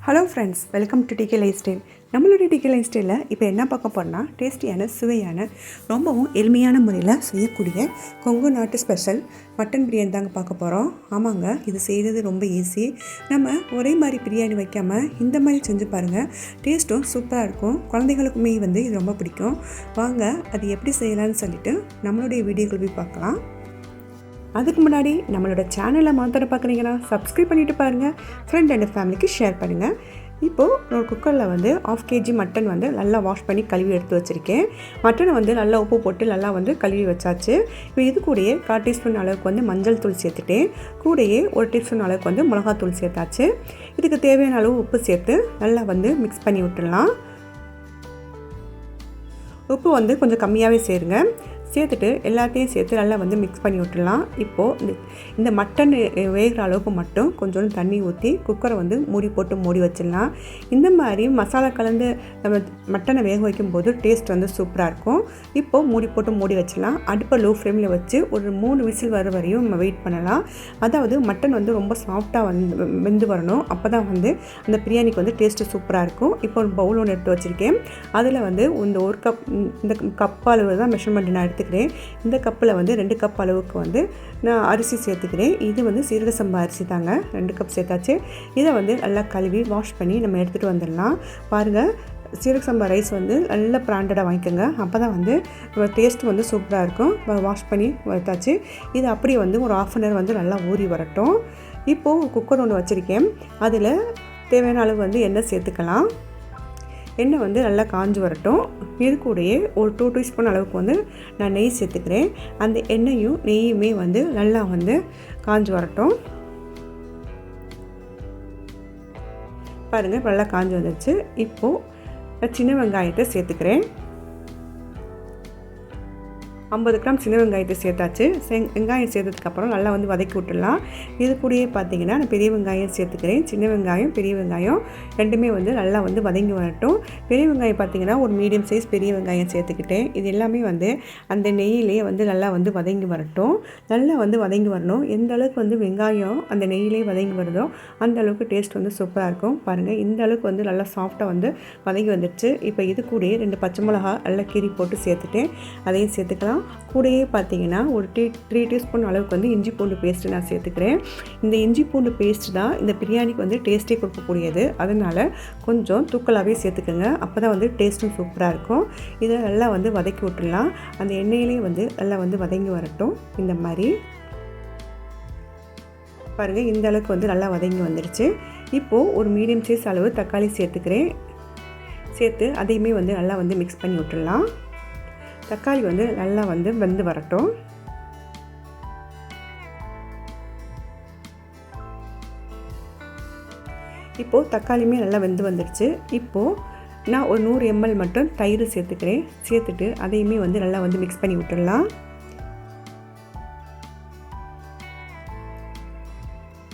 Hello friends, welcome to DK life style. நம்மளுடைய DK life ஸ்டைலில் இப்போ என்ன பார்க்க போகிறோம்னா, டேஸ்டியான சுவையான ரொம்பவும் எளிமையான முறையில் செய்யக்கூடிய கொங்கு நாட்டு ஸ்பெஷல் மட்டன் பிரியாணி தாங்க பார்க்க போகிறோம். ஆமாங்க, இது செய்கிறது ரொம்ப ஈஸி. நம்ம ஒரே மாதிரி பிரியாணி வைக்காமல் இந்த மாதிரி செஞ்சு பாருங்கள். டேஸ்ட்டும் சூப்பராக இருக்கும். குழந்தைகளுக்குமே இது ரொம்ப பிடிக்கும். வாங்க அது எப்படி செய்யலான்னு சொல்லிட்டு நம்மளுடைய வீடியோக்கள் போய் பார்க்கலாம். அதுக்கு முன்னாடி நம்மளோட சேனலை மாத்திரம் பார்க்குறீங்கன்னா சப்ஸ்கிரைப் பண்ணிவிட்டு பாருங்கள். ஃப்ரெண்ட் அண்ட் ஃபேமிலிக்கு ஷேர் பண்ணுங்கள். இப்போது ஒரு குக்கரில் 1/2 kg மட்டன் நல்லா வாஷ் பண்ணி கழுவி எடுத்து வச்சுருக்கேன். மட்டனை நல்லா உப்பு போட்டு நல்லா கழுவி வச்சாச்சு. இப்போ இது கூடயே 1/4 டீஸ்பூன் அளவுக்கு மஞ்சள் தூள் சேர்த்துட்டேன். கூடயே 1 டீஸ்பூன் அளவுக்கு மிளகாத்தூள் சேர்த்தாச்சு. இதுக்கு தேவையான அளவு உப்பு சேர்த்து நல்லா மிக்ஸ் பண்ணி விட்டுடலாம். உப்பு கொஞ்சம் கம்மியாகவே சேருங்க. சேர்த்துட்டு எல்லாத்தையும் சேர்த்து நல்லா மிக்ஸ் பண்ணி விட்டுடலாம். இப்போது இந்த மட்டன் வேகிற அளவுக்கு மட்டும் கொஞ்சோண்டு தண்ணி ஊற்றி குக்கரை மூடி வச்சிடலாம். இந்த மாதிரி மசாலா கலந்து நம்ம மட்டனை வேக வைக்கும்போது டேஸ்ட் சூப்பராக இருக்கும். இப்போது மூடி வச்சிடலாம். அடுப்பை லோ ஃப்ளேமில் வச்சு ஒரு 3 விசில் வர வரையும் நம்ம வெயிட் பண்ணலாம். அதாவது மட்டன் ரொம்ப சாஃப்டாக வெந்து வரணும். அப்போ தான் அந்த பிரியாணிக்கு டேஸ்ட்டு சூப்பராக இருக்கும். இப்போ ஒரு பவுல் ஒன்று எடுத்து வச்சுருக்கேன். அதில் இந்த 1 கப் இந்த கப் அளவு தான் மெஷர்மெண்ட் நான் எடுத்துக்கிறேன். இந்த கப்பில் 2 கப் அளவுக்கு நான் அரிசி சேர்த்துக்கிறேன். இது சீரக சம்பா அரிசி தாங்க. 2 கப் சேர்த்தாச்சு. இதை நல்லா கழுவி வாஷ் பண்ணி நம்ம எடுத்துகிட்டு வந்துடலாம். பாருங்கள், சீரக சம்பா ரைஸ் நல்லா பிராண்டடாக வாங்கிக்கோங்க. அப்போ தான் டேஸ்ட் சூப்பராக இருக்கும். வாஷ் பண்ணி வைத்தாச்சு. இது அப்படியே ஒரு 1/2 அன் ஹவர் நல்லா ஊறி வரட்டும். இப்போது குக்கர் ஒன்று வச்சுருக்கேன். அதில் தேவையான அளவு எண்ணெய் சேர்த்துக்கலாம். எண்ணெய் நல்லா காஞ்சி வரட்டும். இது கூடயே ஒரு 2 டீஸ்பூன் அளவுக்கு நான் நெய் சேர்த்துக்கிறேன். அந்த எண்ணெயும் நெய்யுமே நல்லா காஞ்சி வரட்டும். பாருங்கள், நல்லா காஞ்சி வந்துடுச்சு. இப்போது சின்ன வெங்காயத்தை சேர்த்துக்கிறேன். 50 கிராம் சின்ன வெங்காயத்தை சேர்த்தாச்சு. வெங்காயம் சேர்த்ததுக்கப்புறம் நல்லா வதக்கி விட்டுடலாம். இது கூடயே பார்த்தீங்கன்னா நான் பெரிய வெங்காயம் சேர்த்துக்கிறேன். சின்ன வெங்காயம் பெரிய வெங்காயம் ரெண்டுமே நல்லா வதங்கி வரட்டும். பெரிய வெங்காயம் பார்த்தீங்கன்னா ஒரு மீடியம் சைஸ் பெரிய வெங்காயம் சேர்த்துக்கிட்டேன். இது எல்லாமே அந்த நெய்யிலேயே நல்லா வதங்கி வரட்டும். நல்லா வதங்கி வரணும். எந்த அளவுக்கு வெங்காயம் அந்த நெய்யிலே வதங்கி வருதோ அந்த அளவுக்கு டேஸ்ட் சூப்பராக இருக்கும். பாருங்கள், இந்த அளவுக்கு நல்லா சாஃப்டாக வதங்கி வந்துடுச்சு. இப்போ இது கூடயே 2 பச்சை மிளகா நல்லா கீரி போட்டு சேர்த்துட்டேன். அதையும் சேர்த்துக்கலாம். கூடயே பார்த்தீங்கன்னா ஒரு 3 டீஸ்பூன் அளவுக்கு இஞ்சி பூண்டு பேஸ்ட்டு நான் சேர்த்துக்கிறேன். இந்த இஞ்சி பூண்டு பேஸ்ட் தான் இந்த பிரியாணிக்கு டேஸ்ட்டே கொடுக்கக்கூடியது. அதனால் கொஞ்சம் தூக்கலாகவே சேர்த்துக்கோங்க. அப்போ தான் டேஸ்ட்டும் சூப்பராக இருக்கும். இதை நல்லா வதக்கி விட்டுடலாம். அந்த எண்ணெயிலே நல்லா வதங்கி வரட்டும். இந்த மாதிரி பாருங்கள், இந்த அளவுக்கு நல்லா வதங்கி வந்துடுச்சு. இப்போது ஒரு மீடியம் சைஸ் அளவு தக்காளி சேர்த்துக்கிறேன். சேர்த்து அதையுமே நல்லா மிக்ஸ் பண்ணி விட்டுடலாம். தக்காளி நல்லா வெந்து வரட்டும். இப்போது தக்காளியுமே நல்லா வெந்து வந்துடுச்சு. இப்போது நான் ஒரு 100 ml மட்டும் தயிர் சேர்த்துக்கிறேன். சேர்த்துட்டு அதையுமே நல்லா மிக்ஸ் பண்ணி விட்டுடலாம்.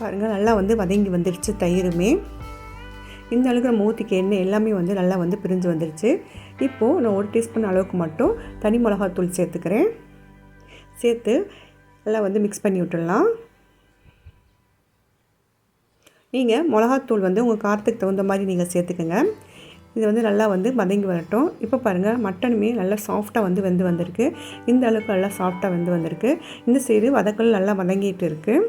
பாருங்கள், நல்லா வதங்கி வந்துடுச்சு தயிருமே. இந்த அளவுக்கு நம்ம ஊற்றிக்க எண்ணெய் எல்லாமே நல்லா பிரிஞ்சு வந்துடுச்சு. இப்போது நான் 1 டீஸ்பூன் அளவுக்கு மட்டும் தனி மிளகாத்தூள் சேர்த்துக்கிறேன். சேர்த்து நல்லா மிக்ஸ் பண்ணி விட்டுடலாம். நீங்கள் மிளகாத்தூள் உங்கள் காரத்துக்கு தகுந்த மாதிரி நீங்கள் சேர்த்துக்கோங்க. இது நல்லா வதங்கி வரட்டும். இப்போ பாருங்கள், மட்டனுமே நல்லா சாஃப்டாக வெந்து வந்திருக்கு. இந்த அளவுக்கு நல்லா சாஃப்டாக வெந்து வந்திருக்கு. இந்த சைடு வதக்கல் நல்லா வதங்கிட்டு இருக்குது.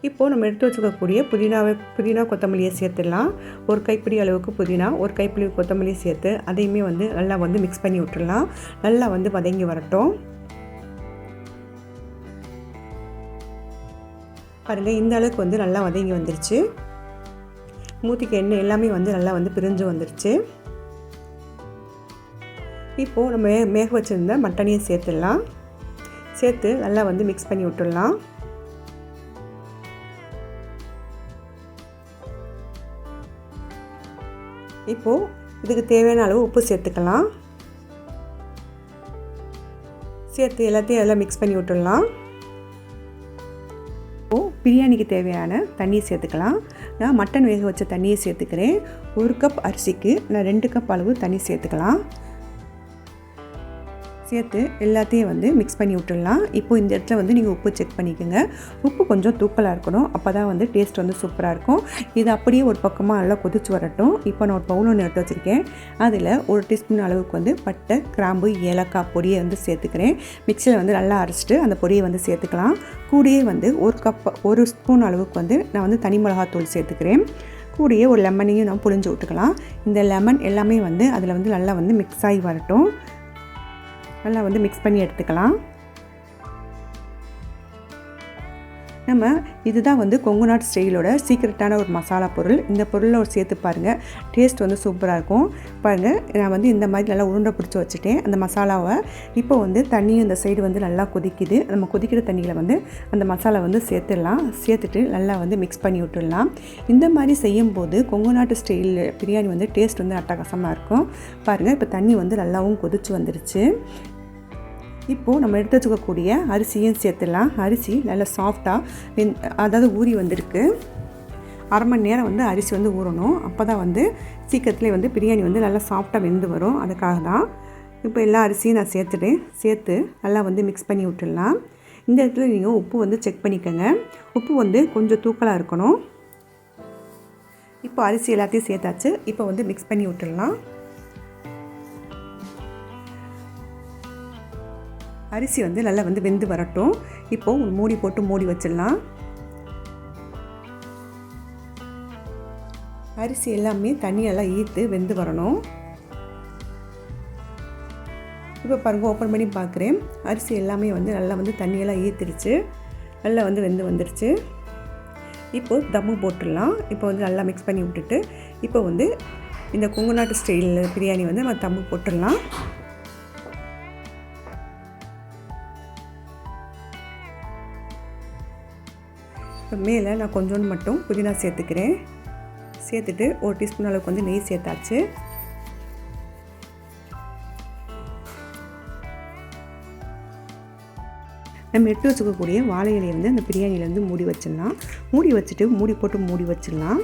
இப்போது நம்ம எடுத்து வச்சுக்கக்கூடிய புதினா கொத்தமல்லியை சேர்த்துடலாம். ஒரு கைப்பிடி அளவுக்கு புதினா, ஒரு கைப்பிடி கொத்தமல்லி சேர்த்து அதையுமே நல்லா மிக்ஸ் பண்ணி விட்டுடலாம். நல்லா வதங்கி வரட்டும். பாருங்கள், இந்த அளவுக்கு நல்லா வதங்கி வந்துருச்சு. மூத்திக்கு எண்ணெய் எல்லாமே நல்லா பிரிஞ்சு வந்துருச்சு. இப்போது நம்ம மேக வச்சுருந்த மட்டனையும் சேர்த்துடலாம். சேர்த்து நல்லா மிக்ஸ் பண்ணி விட்டுடலாம். இப்போது இதுக்கு தேவையான அளவு உப்பு சேர்த்துக்கலாம். சேர்த்து எல்லாத்தையும் எல்லாம் மிக்ஸ் பண்ணி விட்டுடலாம். இப்போது பிரியாணிக்கு தேவையான தண்ணியை சேர்த்துக்கலாம். நான் மட்டன் வேக வச்ச தண்ணியை சேர்த்துக்கிறேன். 1 கப் அரிசிக்கு நான் 2 கப் அளவு தண்ணி சேர்த்துக்கலாம். சேர்த்து எல்லாத்தையும் வந்து மிக்ஸ் பண்ணி விட்டுடலாம். இப்போது இந்த இடத்துல வந்து நீங்கள் உப்பு செக் பண்ணிக்கோங்க. உப்பு கொஞ்சம் தூக்கலாக இருக்கணும், அப்போ தான் வந்து டேஸ்ட் வந்து சூப்பராக இருக்கும். இது அப்படியே ஒரு பக்கமாக நல்லா கொதிச்சு வரட்டும். இப்போ நான் ஒரு பவுல் ஒன்று எடுத்து வச்சுருக்கேன். அதில் 1 டீஸ்பூன் அளவுக்கு வந்து பட்டை, கிராம்பு, ஏலக்காய் பொடியை வந்து சேர்த்துக்கிறேன். மிக்சியில் வந்து நல்லா அரைச்சிட்டு அந்த பொடியை வந்து சேர்த்துக்கலாம். கூடயே வந்து 1 ஸ்பூன் அளவுக்கு வந்து நான் வந்து தனி மிளகாத்தூள் சேர்த்துக்கிறேன். கூடயே ஒரு லெமனையும் நான் புழிஞ்சு விட்டுக்கலாம். இந்த லெமன் எல்லாமே வந்து அதில் வந்து நல்லா வந்து மிக்ஸ் ஆகி வரட்டும். நல்லா வந்து மிக்ஸ் பண்ணி எடுத்துக்கலாம். நம்ம இதுதான் வந்து கொங்கு நாட்டு ஸ்டைலோட சீக்ரெட்டான ஒரு மசாலா பொருள். இந்த பொருளை சேர்த்து பாருங்கள், டேஸ்ட் வந்து சூப்பராக இருக்கும். பாருங்கள், நான் வந்து இந்த மாதிரி நல்லா உருண்டை பிடிச்சி வச்சுட்டேன் அந்த மசாலாவை. இப்போ வந்து தண்ணியும் இந்த சைடு வந்து நல்லா கொதிக்குது. நம்ம கொதிக்கிற தண்ணியில் வந்து அந்த மசாலா வந்து சேர்த்துடலாம். சேர்த்துட்டு நல்லா வந்து மிக்ஸ் பண்ணி விட்டுடலாம். இந்த மாதிரி செய்யும்போது கொங்கு நாட்டு ஸ்டைல் பிரியாணி வந்து டேஸ்ட் வந்து அட்டகாசமாக இருக்கும். பாருங்கள், இப்போ தண்ணி வந்து நல்லாவும் கொதிச்சு வந்துருச்சு. இப்போது நம்ம எடுத்து வச்சுக்கக்கூடிய அரிசியும் சேர்த்துடலாம். அரிசி நல்லா சாஃப்டாக அதாவது ஊறி வந்திருக்கு. அரை மணி நேரம் வந்து அரிசி வந்து ஊறணும். அப்போ தான் வந்து சீக்கிரத்துலேயே வந்து பிரியாணி வந்து நல்லா சாஃப்டாக வெந்து வரும். அதுக்காக தான் இப்போ எல்லா அரிசியும் நான் சேர்த்து நல்லா வந்து மிக்ஸ் பண்ணி விட்டுடலாம். இந்த இடத்துல நீங்கள் உப்பு வந்து செக் பண்ணிக்கோங்க. உப்பு வந்து கொஞ்சம் தூக்கலாக இருக்கணும். இப்போ அரிசி எல்லாத்தையும் சேர்த்தாச்சு. இப்போ வந்து மிக்ஸ் பண்ணி விட்டுடலாம். அரிசி வந்து நல்லா வந்து வெந்து வரட்டும். இப்போது ஒரு மூடி போட்டு மூடி வச்சிடலாம். அரிசி எல்லாமே தண்ணியெல்லாம் ஈர்த்து வெந்து வரணும். இப்போ பாருங்கள், ஓப்பன் பண்ணி பார்க்குறேன். அரிசி எல்லாமே வந்து நல்லா வந்து தண்ணியெல்லாம் ஈர்த்துருச்சு. நல்லா வந்து வெந்து வந்துருச்சு. இப்போது தம்மு போட்டுடலாம். இப்போ வந்து நல்லா மிக்ஸ் பண்ணி விட்டுட்டு இப்போ வந்து இந்த கொங்கு நாட்டு ஸ்டைல் பிரியாணி வந்து நம்ம தம்மு போட்டுடலாம். இப்போ மேலே நான் கொஞ்சோண்டு மட்டும் புதினா சேர்த்துக்கிறேன். சேர்த்துட்டு 1 டீஸ்பூன் அளவுக்கு வந்து நெய் சேர்த்தாச்சு. நம்ம எடுத்து வச்சுக்கக்கூடிய வாழை இலையை வந்து அந்த பிரியாணியிலேருந்து மூடி வச்சிடலாம். மூடி வச்சுட்டு மூடி போட்டு மூடி வச்சிடலாம்.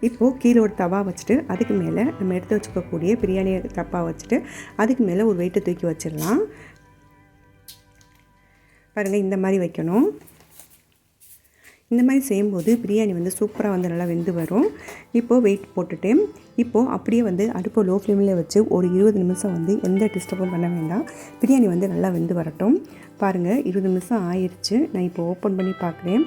இப்போது கீழே ஒரு தவா வச்சுட்டு அதுக்கு மேலே நம்ம எடுத்து வச்சுக்கக்கூடிய பிரியாணி தப்பா வச்சுட்டு அதுக்கு மேலே ஒரு வெயிட்டை தூக்கி வச்சிடலாம். பாருங்கள், இந்த மாதிரி வைக்கணும். இந்த மாதிரி செய்யும்போது பிரியாணி வந்து சூப்பராக வந்து நல்லா வெந்து வரும். இப்போது வெயிட் போட்டுட்டேன். இப்போது அப்படியே வந்து அடுப்பு லோ ஃப்ளேமில் வச்சு ஒரு 20 நிமிஷம் வந்து எந்த டிஸ்டர்பும் பண்ண வேண்டாம். பிரியாணி வந்து நல்லா வெந்து வரட்டும். பாருங்கள், 20 நிமிஷம் ஆயிடுச்சு. நான் இப்போ ஓப்பன் பண்ணி பார்க்குறேன்.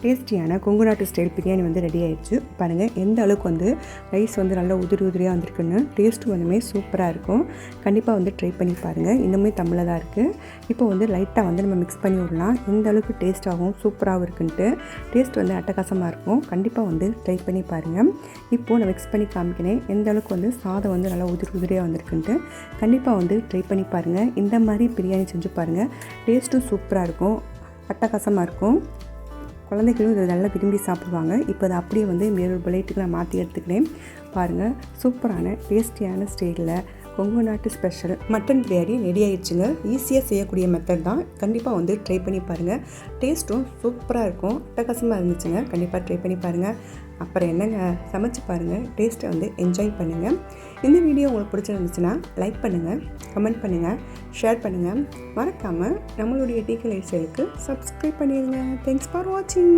டேஸ்டியான கொங்கு நாட்டு ஸ்டைல் பிரியாணி வந்து ரெடி ஆகிடுச்சு. பாருங்கள், எந்த அளவுக்கு வந்து ரைஸ் வந்து நல்லா உதிரியாக வந்திருக்குன்னு. டேஸ்ட்டு வந்துமே சூப்பராக இருக்கும். கண்டிப்பாக வந்து ட்ரை பண்ணி பாருங்கள். இன்னுமே தமிழில் தான் இருக்குது. இப்போ வந்து லைட்டாக வந்து நம்ம மிக்ஸ் பண்ணி விடலாம். எந்த அளவுக்கு டேஸ்ட்டாகவும் சூப்பராகவும் இருக்குன்ட்டு. டேஸ்ட் வந்து அட்டகாசமாக இருக்கும். கண்டிப்பாக வந்து ட்ரை பண்ணி பாருங்கள். இப்போது நான் மிக்ஸ் பண்ணி காமிக்கிறேன் எந்த அளவுக்கு வந்து சாதம் வந்து நல்லா உதிரியாக வந்திருக்குன்ட்டு. கண்டிப்பாக வந்து ட்ரை பண்ணி பாருங்கள். இந்த மாதிரி பிரியாணி செஞ்சு பாருங்கள். டேஸ்ட்டும் சூப்பராக இருக்கும், அட்டகாசமாக இருக்கும். குழந்தைகளும் இதை நல்லா விரும்பி சாப்பிடுவாங்க. இப்போ அதை அப்படியே வந்து வேறொரு பிளேட்டுக்கு நான் மாற்றி எடுத்துக்கிறேன். பாருங்கள், சூப்பரான டேஸ்டியான ஸ்டைலில் கொங்கு நாட்டு ஸ்பெஷல் மட்டன் பிரியாணி ரெடி ஆகிடுச்சுங்க. ஈஸியாக செய்யக்கூடிய மெத்தட் தான். கண்டிப்பாக வந்து ட்ரை பண்ணி பாருங்கள். டேஸ்ட்டும் சூப்பராக இருக்கும், அட்டகாசமாக இருந்துச்சுங்க. கண்டிப்பாக ட்ரை பண்ணி பாருங்கள். அப்புறம் என்னங்க, சமைச்சு பாருங்கள், டேஸ்ட்டை வந்து என்ஜாய் பண்ணுங்கள். இந்த வீடியோ உங்களுக்கு பிடிச்சிருந்துச்சுன்னா லைக் பண்ணுங்கள், கமெண்ட் பண்ணுங்கள், ஷேர் பண்ணுங்கள். மறக்காமல் நம்மளுடைய டீக்கல் லைஃப் ஸ்டைலுக்கு சப்ஸ்கிரைப் பண்ணிடுங்க. தேங்க்ஸ் ஃபார் வாட்சிங்.